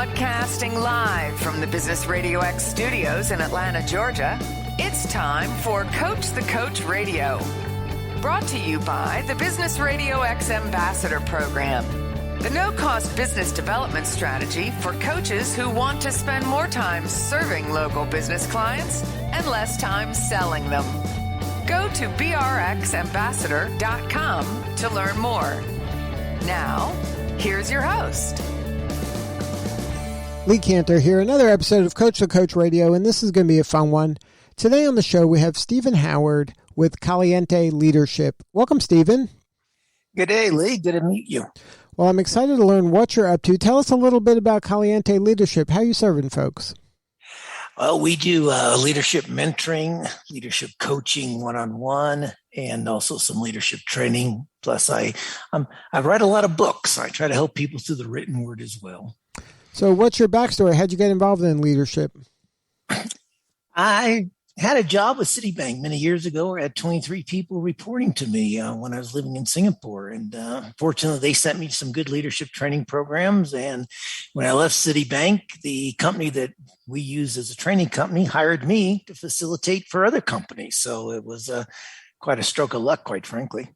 Broadcasting live from the Business RadioX studios in Atlanta, Georgia, it's time for Coach the Coach Radio. Brought to you by the Business RadioX Ambassador Program, the no-cost business development strategy for coaches who want to spend more time serving local business clients and less time selling them. Go to brxambassador.com to learn more. Now, here's your host. Lee Cantor here, another episode of Coach the Coach Radio, and this is going to be a fun one. Today on the show, we have Stephen Howard with Caliente Leadership. Welcome, Stephen. Good day, Lee. Good to meet you. Well, I'm excited to learn what you're up to. Tell us a little bit about Caliente Leadership. How are you serving folks? Well, we do leadership mentoring, leadership coaching one-on-one, and also some leadership training. Plus, I write a lot of books. I try to help people through the written word as well. So what's your backstory? How'd you get involved in leadership? I had a job with Citibank many years ago. I had 23 people reporting to me when I was living in Singapore. And fortunately, they sent me some good leadership training programs. And when I left Citibank, the company that we use as a training company hired me to facilitate for other companies. So it was quite a stroke of luck, quite frankly.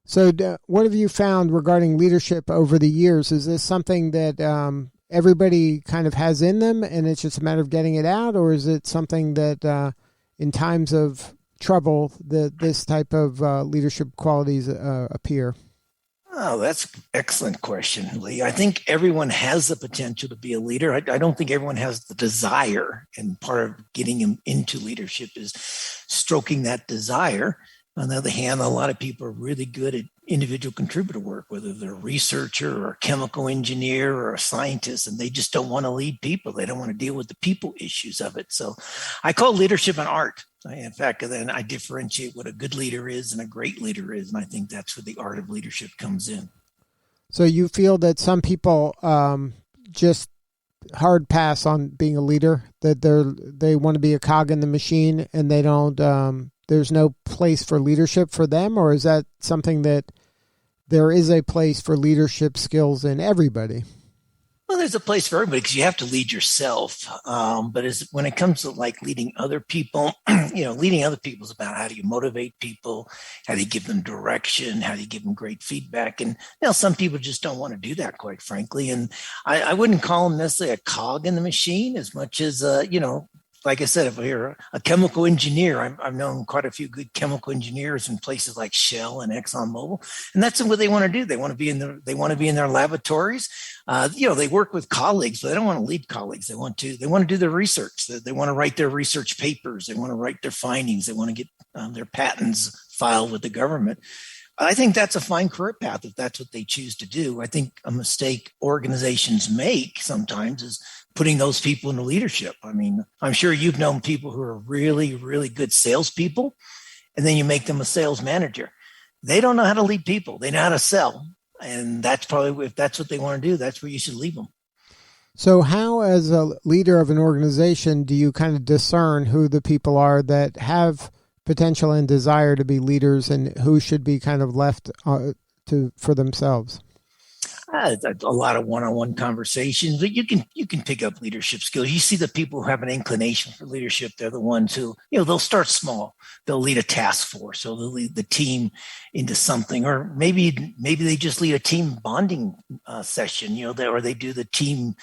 So what have you found regarding leadership over the years? Is this something that everybody kind of has in them and it's just a matter of getting it out? Or is it something that in times of trouble, this type of leadership qualities appear? Oh, that's an excellent question, Lee. I think everyone has the potential to be a leader. I don't think everyone has the desire, and part of getting them into leadership is stroking that desire. On the other hand, a lot of people are really good at individual contributor work, whether they're a researcher or a chemical engineer or a scientist, and they just don't want to lead people. They don't want to deal with the people issues of it. So I call leadership an art. In fact, then I differentiate what a good leader is and a great leader is. And I think that's where the art of leadership comes in. So you feel that some people just hard pass on being a leader, that they want to be a cog in the machine and they don't, there's no place for leadership for them? Or is that something that there is a place for leadership skills in everybody? Well, there's a place for everybody because you have to lead yourself. But when it comes to like leading other people, leading other people is about how do you motivate people? How do you give them direction? How do you give them great feedback? And some people just don't want to do that, quite frankly. And I wouldn't call them necessarily a cog in the machine as much as, like I said, if you're a chemical engineer, I've known quite a few good chemical engineers in places like Shell and ExxonMobil, and that's what they want to do. They want to be in their laboratories. They work with colleagues, but they don't want to lead colleagues. They want to do their research. They want to write their research papers. They want to write their findings. They want to get their patents filed with the government. I think that's a fine career path if that's what they choose to do. I think a mistake organizations make sometimes is putting those people into leadership. I mean, I'm sure you've known people who are really, really good salespeople, and then you make them a sales manager. They don't know how to lead people. They know how to sell. And that's probably, if that's what they want to do, that's where you should leave them. So how, as a leader of an organization, do you kind of discern who the people are that have potential and desire to be leaders and who should be kind of left for themselves? A lot of one-on-one conversations, but you can pick up leadership skills. You see the people who have an inclination for leadership. They're the ones who, they'll start small. They'll lead a task force, or they'll lead the team into something, or maybe they just lead a team bonding session, or they do the team,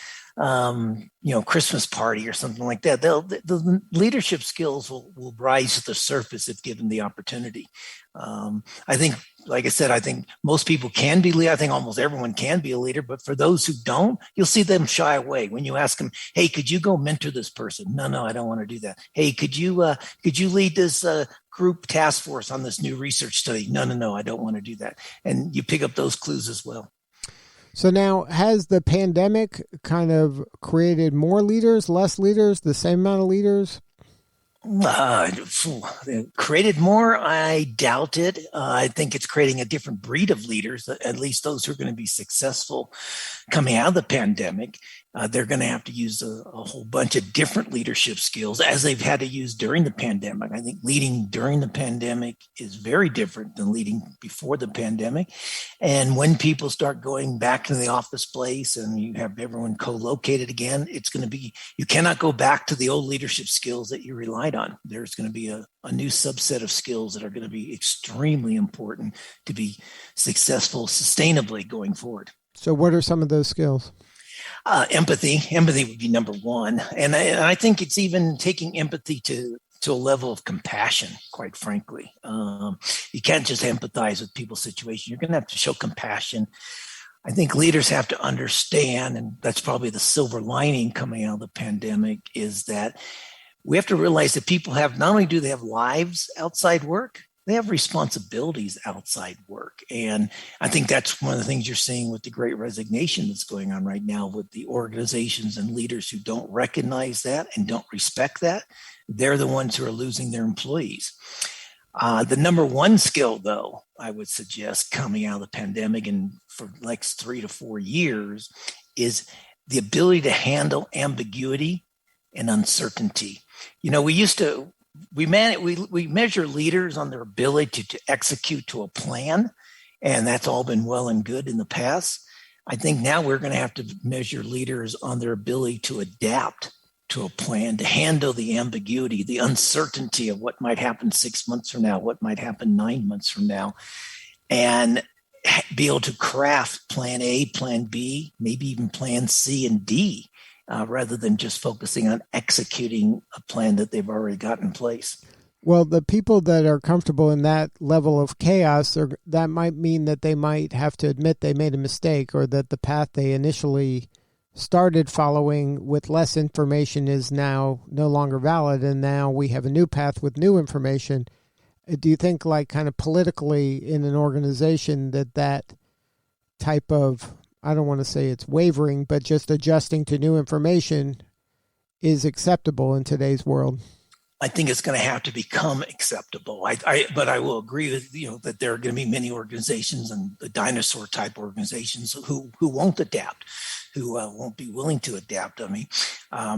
Christmas party or something like that. The leadership skills will rise to the surface if given the opportunity. I think, like I said, I think most people can be leader. I think almost everyone can be a leader, but for those who don't, you'll see them shy away when you ask them, "Hey, could you go mentor this person?" No, I don't want to do that. "Hey, could you lead this group task force on this new research study?" No, I don't want to do that. And you pick up those clues as well. So now, has the pandemic kind of created more leaders, less leaders, the same amount of leaders? Created more? I doubt it. I think it's creating a different breed of leaders, at least those who are going to be successful coming out of the pandemic. They're going to have to use a whole bunch of different leadership skills as they've had to use during the pandemic. I think leading during the pandemic is very different than leading before the pandemic. And when people start going back to the office place and you have everyone co-located again, it's going to be, you cannot go back to the old leadership skills that you relied on. There's going to be a new subset of skills that are going to be extremely important to be successful sustainably going forward. So what are some of those skills? Empathy would be number one. And I think it's even taking empathy to a level of compassion, quite frankly. You can't just empathize with people's situation. You're going to have to show compassion. I think leaders have to understand, and that's probably the silver lining coming out of the pandemic, is that we have to realize that people have, not only do they have lives outside work, they have responsibilities outside work. And I think that's one of the things you're seeing with the great resignation that's going on right now with the organizations and leaders who don't recognize that and don't respect that. They're the ones who are losing their employees. The number one skill, though, I would suggest coming out of the pandemic and for the next 3 to 4 years is the ability to handle ambiguity and uncertainty. You know, we measure leaders on their ability to execute to a plan, and that's all been well and good in the past. I think now we're going to have to measure leaders on their ability to adapt to a plan, to handle the ambiguity, the uncertainty of what might happen 6 months from now, what might happen 9 months from now, and be able to craft plan A, plan B, maybe even plan C and D. Rather than just focusing on executing a plan that they've already got in place. Well, the people that are comfortable in that level of chaos, that might mean that they might have to admit they made a mistake, or that the path they initially started following with less information is now no longer valid, and now we have a new path with new information. Do you think, like, kind of politically in an organization, that type of, I don't want to say it's wavering, but just adjusting to new information is acceptable in today's world? I think it's going to have to become acceptable. But I will agree with that there are going to be many organizations and the dinosaur type organizations who won't adapt, who won't be willing to adapt. I mean, I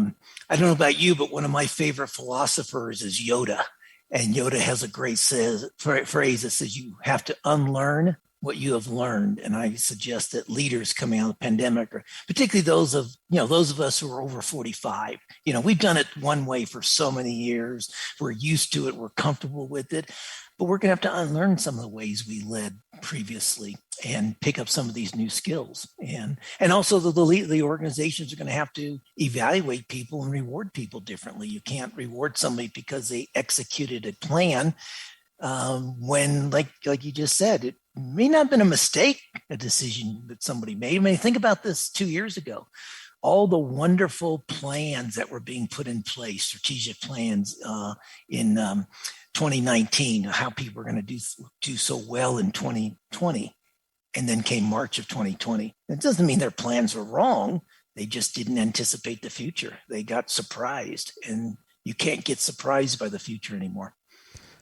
don't know about you, but one of my favorite philosophers is Yoda, and Yoda has a great phrase that says you have to unlearn what you have learned. And I suggest that leaders coming out of the pandemic, or particularly those of us who are over 45, we've done it one way for so many years. We're used to it. We're comfortable with it, but we're going to have to unlearn some of the ways we led previously and pick up some of these new skills. And also the organizations are going to have to evaluate people and reward people differently. You can't reward somebody because they executed a plan when, like you just said, it may not have been a mistake, a decision that somebody made. I mean, think about this 2 years ago. All the wonderful plans that were being put in place, strategic plans in 2019, how people were going to do so well in 2020. And then came March of 2020. It doesn't mean their plans were wrong. They just didn't anticipate the future. They got surprised, and you can't get surprised by the future anymore.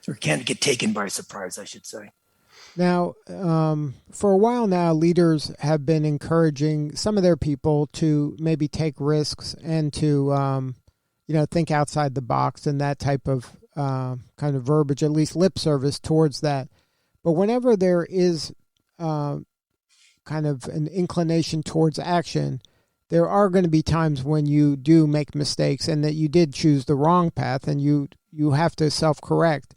Or can't get taken by surprise, I should say. Now, for a while now, leaders have been encouraging some of their people to maybe take risks and to, think outside the box, and that type of kind of verbiage, at least lip service towards that. But whenever there is kind of an inclination towards action, there are going to be times when you do make mistakes and that you did choose the wrong path, and you have to self-correct.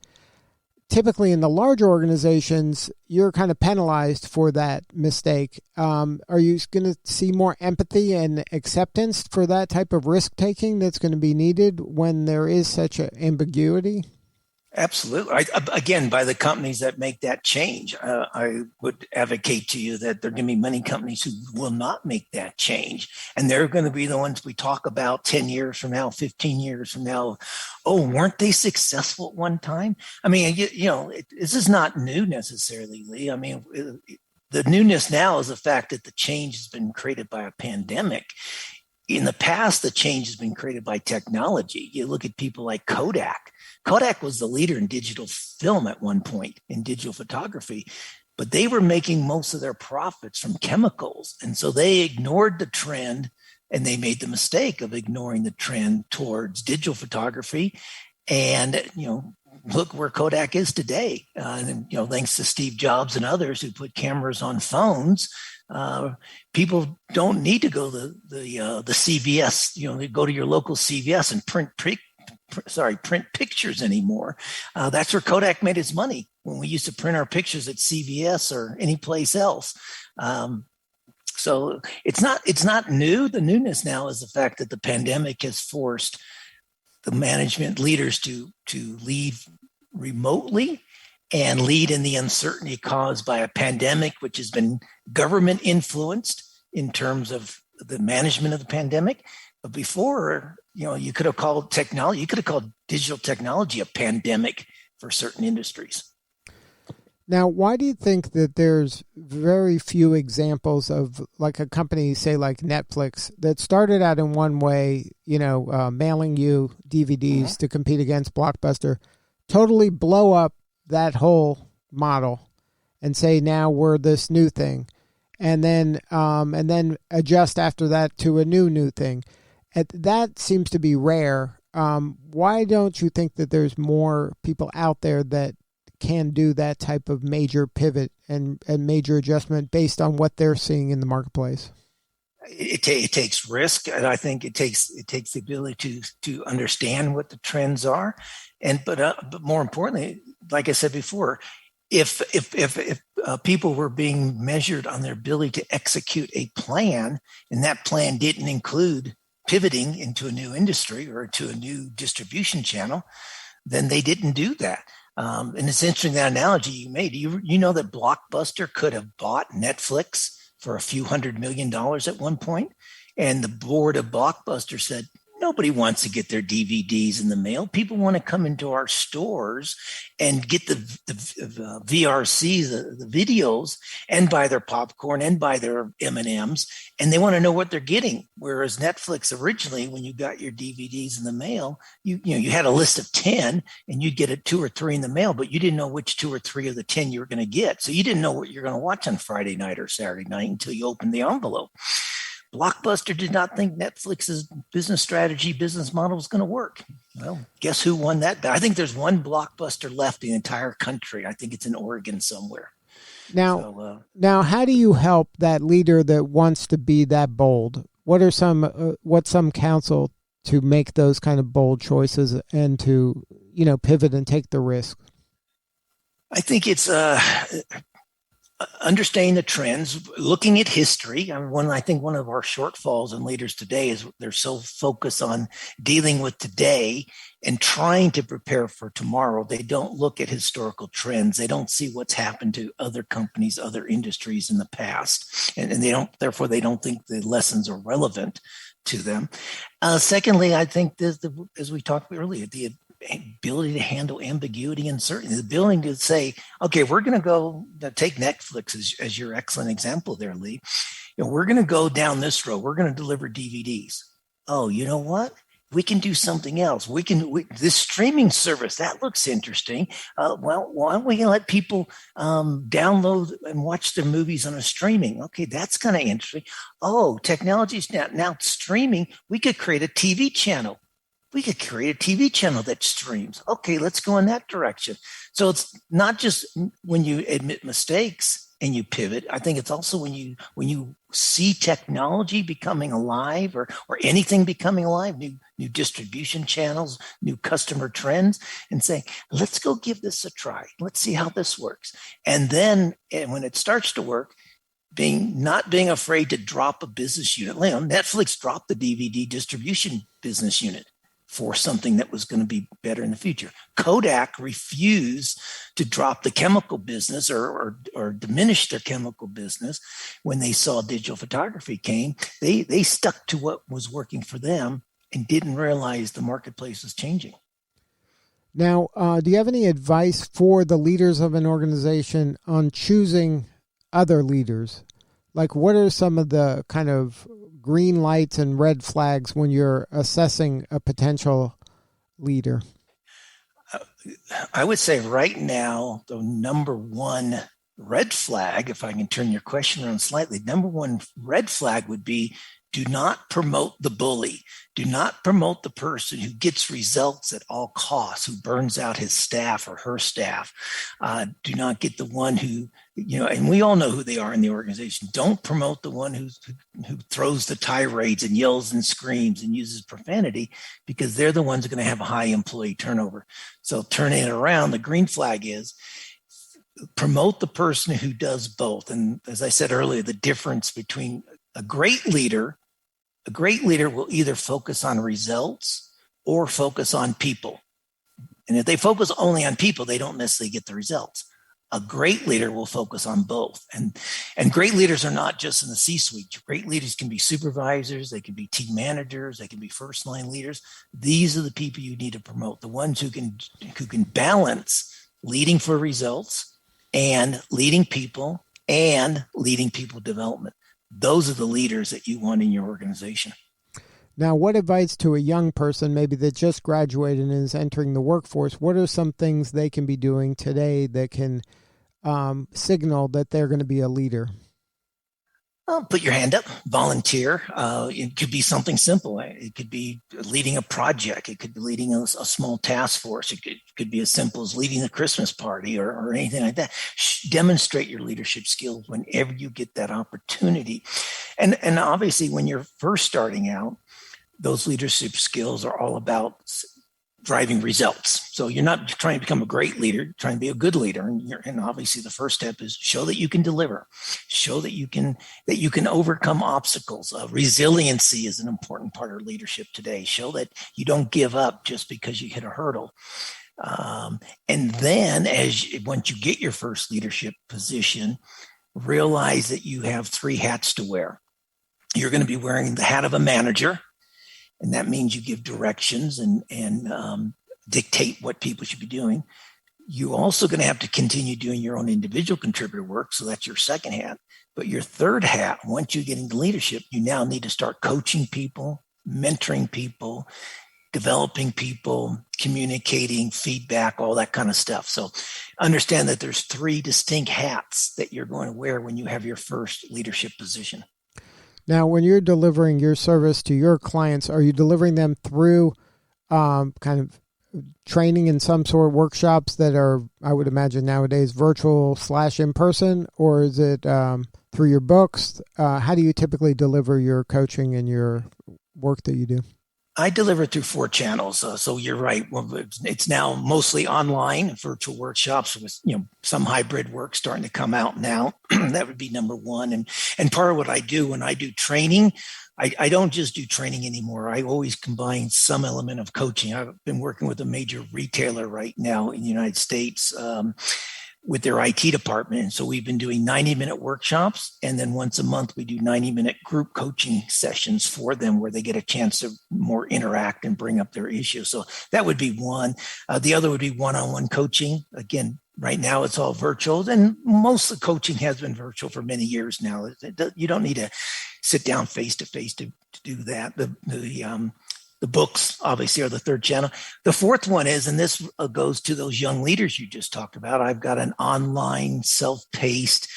Typically in the larger organizations, you're kind of penalized for that mistake. Are you going to see more empathy and acceptance for that type of risk-taking that's going to be needed when there is such an ambiguity? Absolutely. Again, by the companies that make that change, I would advocate to you that there are going to be many companies who will not make that change. And they're going to be the ones we talk about 10 years from now, 15 years from now. Oh, weren't they successful at one time? I mean, this is not new necessarily, Lee. I mean, the newness now is the fact that the change has been created by a pandemic. In the past, the change has been created by technology. You look at people like Kodak. Kodak was the leader in digital film at one point, in digital photography, but they were making most of their profits from chemicals. And so they ignored the trend and they made the mistake of ignoring the trend towards digital photography. And, look where Kodak is today. And, thanks to Steve Jobs and others who put cameras on phones, people don't need to go to the CVS. They go to your local CVS and print pictures anymore. That's where Kodak made its money, when we used to print our pictures at CVS or any place else. So it's not new. The newness now is the fact that the pandemic has forced the management leaders to lead remotely and lead in the uncertainty caused by a pandemic, which has been government influenced in terms of the management of the pandemic. But before, you could have called digital technology a pandemic for certain industries. Now, why do you think that there's very few examples of like a company, say like Netflix, that started out in one way, mailing you DVDs to compete against Blockbuster, totally blow up that whole model and say, now we're this new thing, and then adjust after that to a new thing? That seems to be rare. Why don't you think that there's more people out there that can do that type of major pivot and major adjustment based on what they're seeing in the marketplace? It takes risk, and I think it takes the ability to understand what the trends are, but more importantly, like I said before, if people were being measured on their ability to execute a plan, and that plan didn't include pivoting into a new industry or to a new distribution channel, then they didn't do that. And it's interesting, that analogy you made. You know that Blockbuster could have bought Netflix for a few $100 million at one point, and the board of Blockbuster said, nobody wants to get their DVDs in the mail. People want to come into our stores and get the VRCs, the videos, and buy their popcorn and buy their M&Ms, and they want to know what they're getting. Whereas Netflix originally, when you got your DVDs in the mail, you had a list of 10, and you'd get 2 or 3 in the mail, but you didn't know which 2 or 3 of the 10 you were going to get. So you didn't know what you're going to watch on Friday night or Saturday night until you opened the envelope. Blockbuster did not think Netflix's business strategy, business model was going to work. Well, guess who won that? I think there's one Blockbuster left in the entire country. I think it's in Oregon somewhere. Now, how do you help that leader that wants to be that bold? What's some counsel to make those kind of bold choices and to, pivot and take the risk? I think it's understanding the trends, looking at history. I think one of our shortfalls in leaders today is they're so focused on dealing with today and trying to prepare for tomorrow. They don't look at historical trends. They don't see what's happened to other companies, other industries in the past, and they don't think the lessons are relevant to them. Secondly, I think as we talked earlier, the ability to handle ambiguity and uncertainty, the ability to say, okay, we're going to go take Netflix as your excellent example there, Lee. We're going to go down this road. We're going to deliver DVDs. Oh, you know what? We can do something else. This streaming service, that looks interesting. Well, why don't we let people download and watch their movies on a streaming? Okay, that's kind of interesting. Oh, technology's now streaming. We could create a TV channel. We could create a TV channel that streams. Okay, let's go in that direction. So it's not just when you admit mistakes and you pivot. I think it's also when you see technology becoming alive or anything becoming alive, new distribution channels, new customer trends, and say, let's go give this a try. Let's see how this works. And then when it starts to work, not being afraid to drop a business unit. Netflix dropped the DVD distribution business unit for something that was going to be better in the future. Kodak refused to drop the chemical business or diminish their chemical business when they saw digital photography came. They stuck to what was working for them and didn't realize the marketplace was changing. Now, do you have any advice for the leaders of an organization on choosing other leaders? Like, what are some of the kind of green lights and red flags when you're assessing a potential leader? I would say right now, the number one red flag, if I can turn your question around slightly, number one red flag would be, do not promote the bully. Do not promote the person who gets results at all costs, who burns out his staff or her staff. Do not get the one who, and we all know who they are in the organization. Don't promote the one who throws the tirades and yells and screams and uses profanity, because they're the ones who are going to have a high employee turnover. So turning it around, the green flag is promote the person who does both. And as I said earlier, the difference between a great leader will either focus on results or focus on people. And if they focus only on people, they don't necessarily get the results. A great leader will focus on both. And great leaders are not just in the C-suite. Great leaders can be supervisors, they can be team managers, they can be first-line leaders. These are the people you need to promote, the ones who can balance leading for results and leading people development. Those are the leaders that you want in your organization. Now, what advice to a young person maybe that just graduated and is entering the workforce? What are some things they can be doing today that can signal that they're going to be a leader? Put your hand up, volunteer. It could be something simple. It could be leading a project. It could be leading a small task force. It could be as simple as leading a Christmas party or anything like that. Demonstrate your leadership skills whenever you get that opportunity. And obviously, when you're first starting out, those leadership skills are all about driving results. So you're not trying to become a great leader, you're trying to be a good leader. And obviously the first step is show that you can deliver, show that you can overcome obstacles. Resiliency is an important part of leadership today. Show that you don't give up just because you hit a hurdle. And then once you get your first leadership position, realize that you have three hats to wear. You're going to be wearing the hat of a manager. And that means you give directions and dictate what people should be doing. You're also going to have to continue doing your own individual contributor work. So that's your second hat. But your third hat, once you get into leadership, you now need to start coaching people, mentoring people, developing people, communicating, feedback, all that kind of stuff. So understand that there's three distinct hats that you're going to wear when you have your first leadership position. Now, when you're delivering your service to your clients, are you delivering them through kind of training in some sort of workshops that are, I would imagine nowadays, virtual / in person, or is it through your books? How do you typically deliver your coaching and your work that you do? I deliver through 4 channels. So you're right. Well, it's now mostly online virtual workshops with, some hybrid work starting to come out now. That would be number one. And part of what I do when I do training, I don't just do training anymore. I always combine some element of coaching. I've been working with a major retailer right now in the United States, with their IT department. And so we've been doing 90-minute workshops. And then once a month, we do 90-minute group coaching sessions for them where they get a chance to more interact and bring up their issues. So that would be one. The other would be one-on-one coaching. Again, right now it's all virtual. And most of the coaching has been virtual for many years now. You don't need to sit down face-to-face to do that. The books, obviously, are the third channel. The fourth one is, and this goes to those young leaders you just talked about, I've got an online self-paced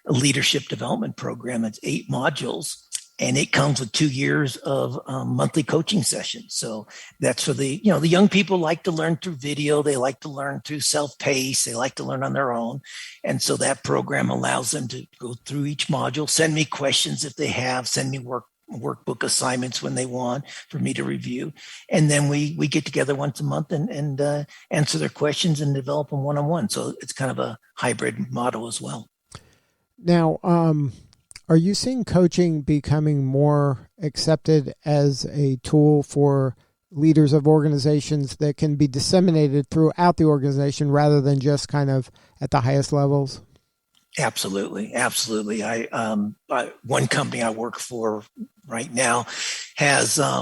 leadership development program. It's 8 modules, and it comes with 2 years of monthly coaching sessions. So that's for the young people like to learn through video. They like to learn through self-paced. They like to learn on their own. And so that program allows them to go through each module, send me questions if they have, send me workbook assignments when they want for me to review. And then we get together once a month and answer their questions and develop them one-on-one. So it's kind of a hybrid model as well. Now, are you seeing coaching becoming more accepted as a tool for leaders of organizations that can be disseminated throughout the organization rather than just kind of at the highest levels? Absolutely. One company I work for right now has, I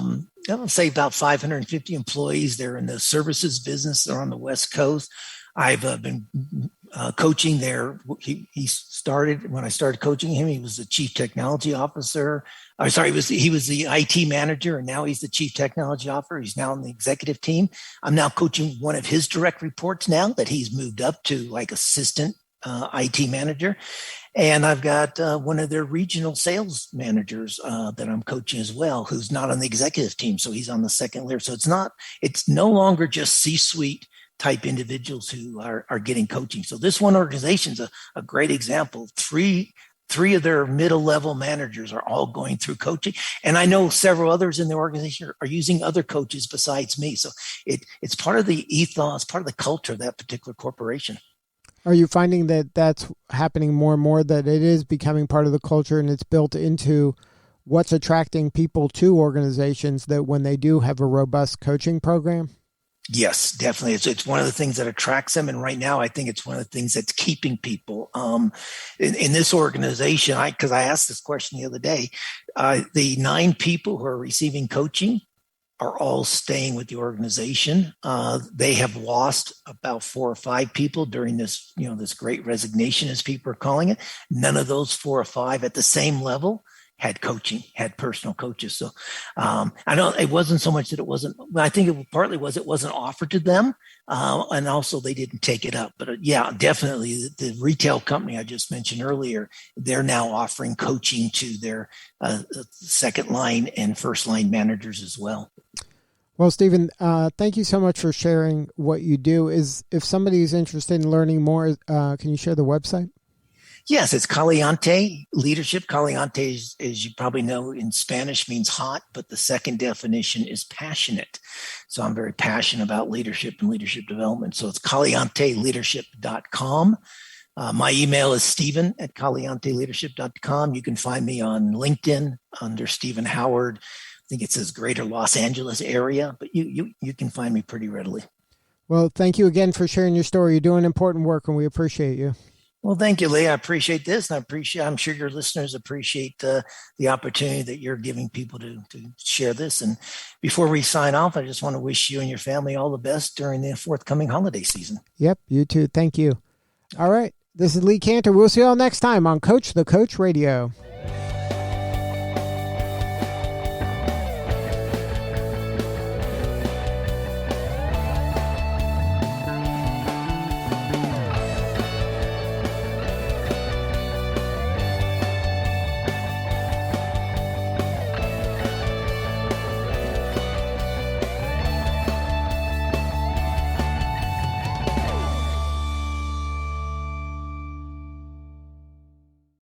would say about 550 employees. They're in the services business. They're on the West Coast. I've been coaching there. He started, when I started coaching him, he was the chief technology officer. He was the IT manager, and now he's the chief technology officer. He's now on the executive team. I'm now coaching one of his direct reports now that he's moved up to like assistant IT manager. And I've got one of their regional sales managers that I'm coaching as well, who's not on the executive team. So he's on the second layer. So it's no longer just C-suite type individuals who are getting coaching. So this one organization is a great example. Three of their middle level managers are all going through coaching. And I know several others in the organization are using other coaches besides me. So it's part of the ethos, part of the culture of that particular corporation. Are you finding that that's happening more and more, that it is becoming part of the culture and it's built into what's attracting people to organizations, that when they do have a robust coaching program? Yes, definitely. It's one of the things that attracts them. And right now, I think it's one of the things that's keeping people in this organization. Because I asked this question the other day, the 9 people who are receiving coaching are all staying with the organization. They have lost about 4 or 5 people during this, this great resignation, as people are calling it. None of those 4 or 5 at the same level had coaching, had personal coaches. So it wasn't so much that it wasn't, I think it partly was it wasn't offered to them. And also they didn't take it up. But yeah, definitely the retail company I just mentioned earlier, they're now offering coaching to their second line and first line managers as well. Well, Stephen, thank you so much for sharing what you do. If somebody is interested in learning more, can you share the website? Yes, it's Caliente Leadership. Caliente, as you probably know, in Spanish means hot, but the second definition is passionate. So I'm very passionate about leadership and leadership development. So it's calienteleadership.com. My email is Stephen@calienteleadership.com. You can find me on LinkedIn under Stephen Howard. I think it says Greater Los Angeles area, but you can find me pretty readily. Well, thank you again for sharing your story. You're doing important work, and we appreciate you. Well, thank you, Lee. I appreciate this, and I'm sure your listeners appreciate the opportunity that you're giving people to share this. And before we sign off, I just want to wish you and your family all the best during the forthcoming holiday season. Yep, you too. Thank you. All right. This is Lee Cantor. We'll see you all next time on Coach the Coach Radio.